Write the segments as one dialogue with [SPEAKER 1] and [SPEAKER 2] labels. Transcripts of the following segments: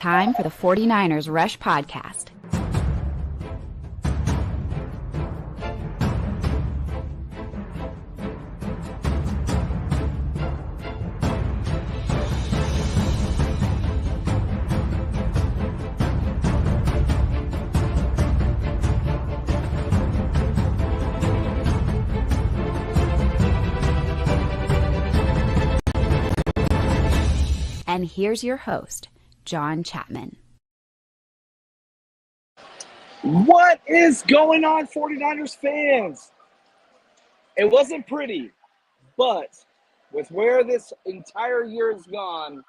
[SPEAKER 1] Time for the 49ers Rush Podcast. And here's your host, John Chapman.
[SPEAKER 2] What is going on, 49ers fans? It wasn't pretty, but with where this entire year has gone,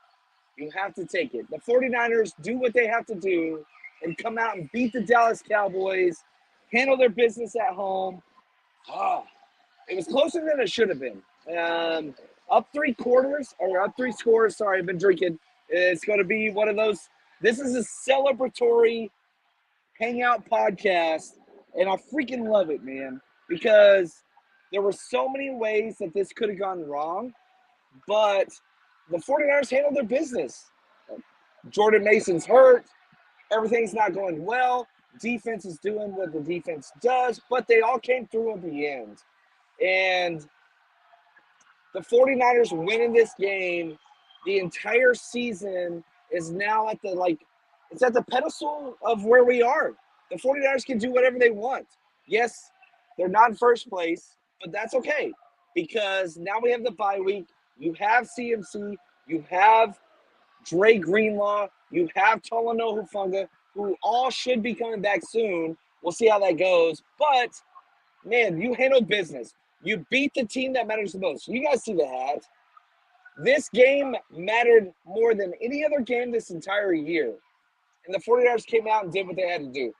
[SPEAKER 2] you have to take it. The 49ers do what they have to do and come out and beat the Dallas Cowboys, handle their business at home. It was closer than it should have been. Up three scores. Sorry, I've been drinking. It's going to be one of those. This is a celebratory hangout podcast, and I freaking love it, man, because there were so many ways that this could have gone wrong, but the 49ers handled their business. Jordan Mason's hurt. Everything's not going well. Defense is doing what the defense does, but they all came through at the end. And the 49ers winning this game, the entire season is now at it's at the pedestal of where we are. The 49ers can do whatever they want. Yes, they're not in first place, but that's okay because now we have the bye week. You have CMC, you have Dre Greenlaw, you have Talanoa Hufanga, who all should be coming back soon. We'll see how that goes. But, man, you handled business. You beat the team that matters the most. You guys see the hat. This game mattered more than any other game this entire year. And the 49ers came out and did what they had to do.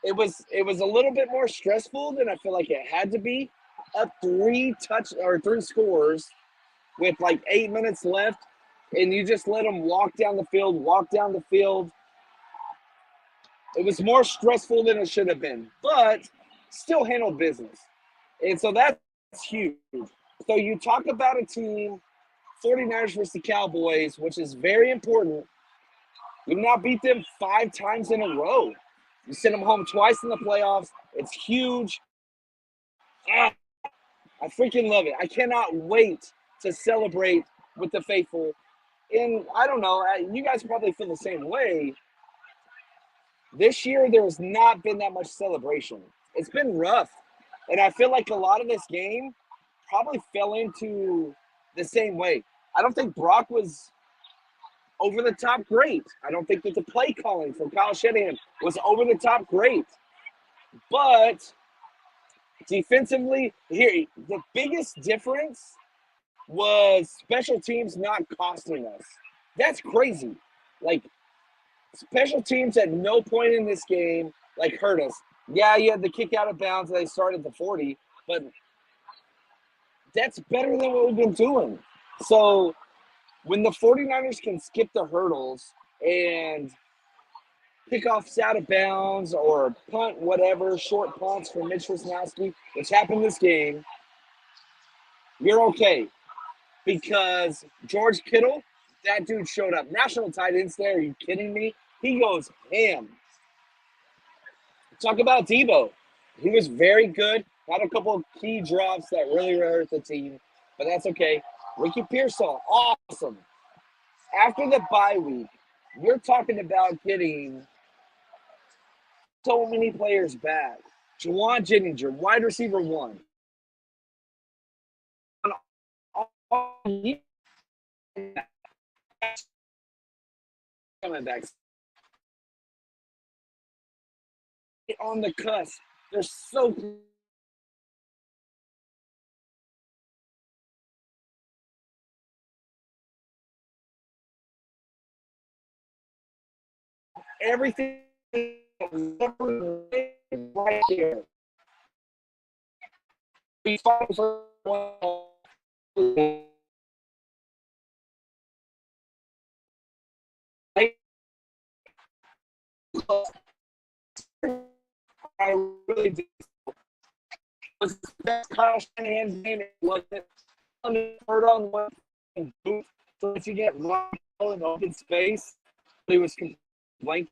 [SPEAKER 2] It was a little bit more stressful than I feel like it had to be. Up three scores with 8 minutes left, and you just let them walk down the field. It was more stressful than it should have been, but still handled business. And so that's huge. So you talk about a team, 49ers versus the Cowboys, which is very important. You now beat them 5 times in a row. You sent them home twice in the playoffs. It's huge. I freaking love it. I cannot wait to celebrate with the faithful. And I don't know, you guys probably feel the same way. This year, there's not been that much celebration. It's been rough. And I feel like a lot of this game probably fell into the same way. I don't think Brock was over the top great. I don't think that the play calling from Kyle Shanahan was over the top great. But defensively, here, the biggest difference was special teams not costing us. That's crazy. Special teams at no point in this game, hurt us. Yeah, you had the kick out of bounds and they started the 40, but that's better than what we've been doing. So when the 49ers can skip the hurdles and pick off out of bounds or punt, whatever, short punts for Mitch Wisnowski, which happened this game, you're okay. Because George Kittle, that dude showed up. National tight ends there, are you kidding me? He goes ham. Talk about Debo. He was very good. Had a couple of key drops that really hurt the team, but that's okay. Ricky Pearsall, awesome. After the bye week, you're talking about getting so many players back. Juwan Jennings, wide receiver 1. Coming back. On the cusp. They're so everything right here. We fought for one. I really do. It was the best Kyle Shanahan's game. It wasn't hurt on one boot. So if you get run in open space, He was blank.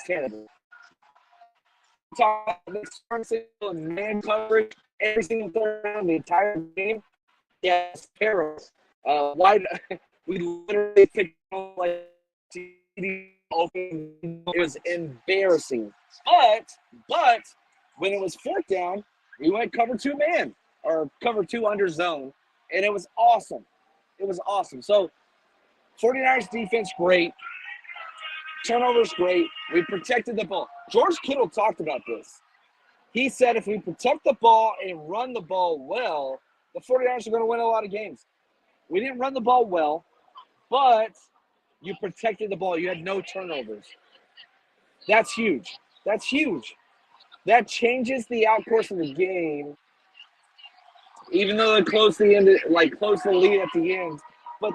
[SPEAKER 2] Terrible. Talk about the and man coverage every single third round, the entire game. Yeah, it's terrible. Why we literally picked like open. It was embarrassing. But when it was fourth down, we went cover 2 man or cover 2 under zone, and it was awesome. It was awesome. So 49ers defense, great. Turnovers, great. We protected the ball. George Kittle talked about this. He said if we protect the ball and run the ball well, the 49ers are going to win a lot of games. We didn't run the ball well, but you protected the ball. You had no turnovers. That's huge. That's huge. That changes the outcourse of the game, even though they close the lead at the end. But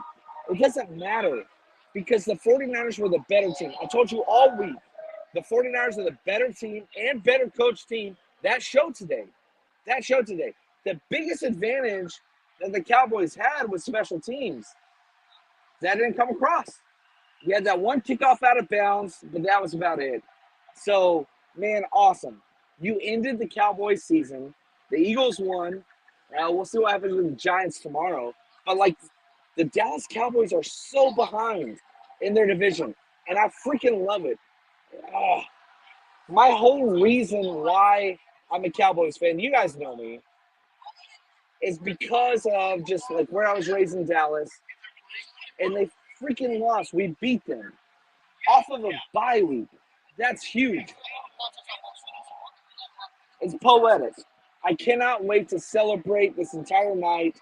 [SPEAKER 2] it doesn't matter because the 49ers were the better team. I told you all week, the 49ers are the better team and better coach team. That showed today. The biggest advantage that the Cowboys had was special teams. That didn't come across. You had that one kickoff out of bounds, but that was about it. So, man, awesome. You ended the Cowboys season. The Eagles won. We'll see what happens with the Giants tomorrow. But, the Dallas Cowboys are so behind in their division, and I freaking love it. My whole reason why I'm a Cowboys fan, you guys know me, is because of just, where I was raised in Dallas, and they freaking lost. We beat them off of a bye week. That's huge. It's poetic. I cannot wait to celebrate this entire night.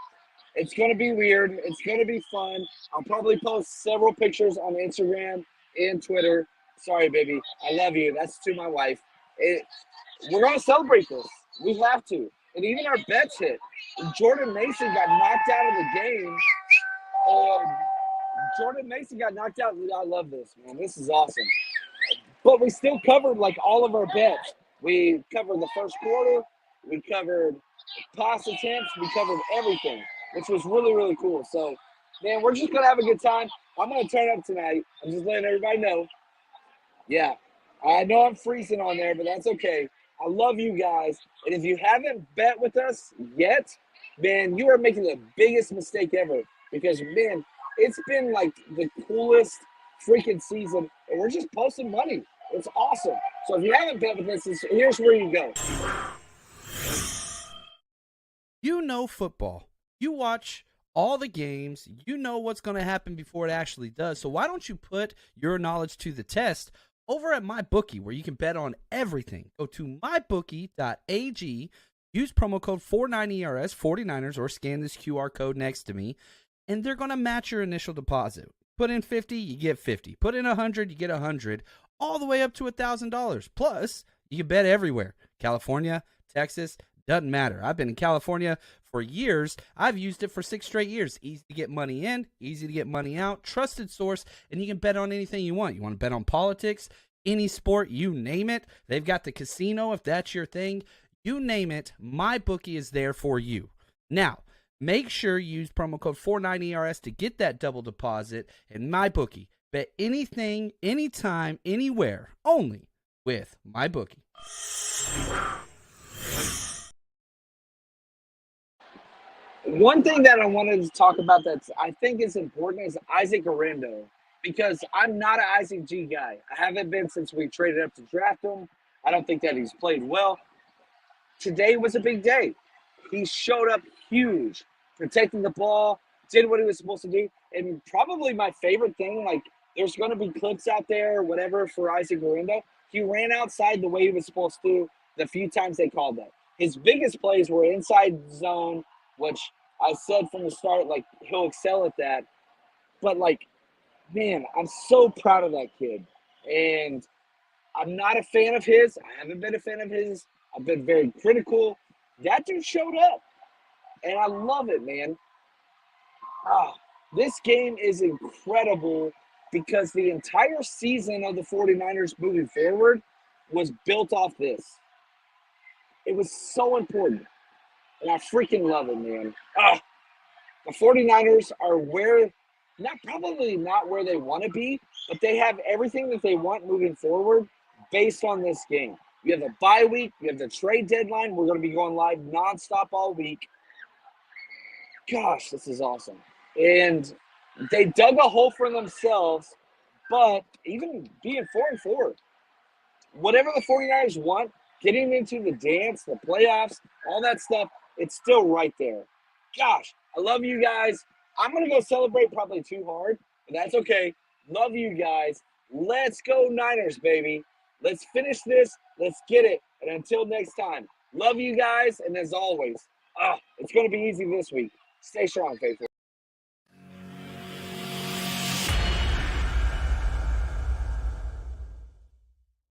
[SPEAKER 2] It's going to be weird. It's going to be fun. I'll probably post several pictures on Instagram and Twitter. Sorry, baby. I love you. That's to my wife. We're going to celebrate this. We have to. And even our bets hit. Jordan Mason got knocked out of the game. Jordan Mason got knocked out. I love this, man. This is awesome. But we still covered, all of our bets. We covered the first quarter. We covered pass attempts. We covered everything, which was really, really cool. So, man, we're just going to have a good time. I'm going to turn up tonight. I'm just letting everybody know. Yeah, I know I'm freezing on there, but that's okay. I love you guys. And if you haven't bet with us yet, man, you are making the biggest mistake ever. Because, man, it's been the coolest freaking season. And we're just posting money. It's awesome. So if you haven't bet with us, here's where you go.
[SPEAKER 3] You know football. You watch all the games. You know what's going to happen before it actually does. So why don't you put your knowledge to the test over at MyBookie, where you can bet on everything. Go to mybookie.ag, use promo code 49ERS, 49ers, or scan this QR code next to me, and they're going to match your initial deposit. Put in 50, you get 50. Put in 100, you get 100, all the way up to $1,000. Plus, you can bet everywhere. California, Texas, doesn't matter. I've been in California for years. I've used it for 6 straight years. Easy to get money in, easy to get money out, trusted source, and you can bet on anything you want. You want to bet on politics, any sport, you name it. They've got the casino if that's your thing. You name it, MyBookie is there for you. Now, make sure you use promo code 49ERS to get that double deposit. And MyBookie, bet anything, anytime, anywhere, only with MyBookie.
[SPEAKER 2] One thing that I wanted to talk about that I think is important is Isaac Guerendo, because I'm not an Isaac G guy. I haven't been since we traded up to draft him. I don't think that he's played well. Today was a big day. He showed up huge, protecting the ball, did what he was supposed to do. And probably my favorite thing, there's going to be clips out there or whatever for Isaac Guerendo. He ran outside the way he was supposed to the few times they called that. His biggest plays were inside zone, which I said from the start, he'll excel at that. But, man, I'm so proud of that kid. And I'm not a fan of his. I haven't been a fan of his. I've been very critical. That dude showed up. And I love it, man. This game is incredible because the entire season of the 49ers moving forward was built off this. It was so important. And I freaking love it, man. The 49ers are where probably not where they want to be, but they have everything that they want moving forward based on this game. We have a bye week. We have the trade deadline. We're going to be going live nonstop all week. Gosh, this is awesome. And they dug a hole for themselves, but even being 4-4, whatever the 49ers want, getting into the dance, the playoffs, all that stuff, it's still right there. Gosh, I love you guys. I'm going to go celebrate probably too hard, but that's okay. Love you guys. Let's go Niners, baby. Let's finish this. Let's get it. And until next time, love you guys. And as always, it's going to be easy this week. Stay strong, faithful.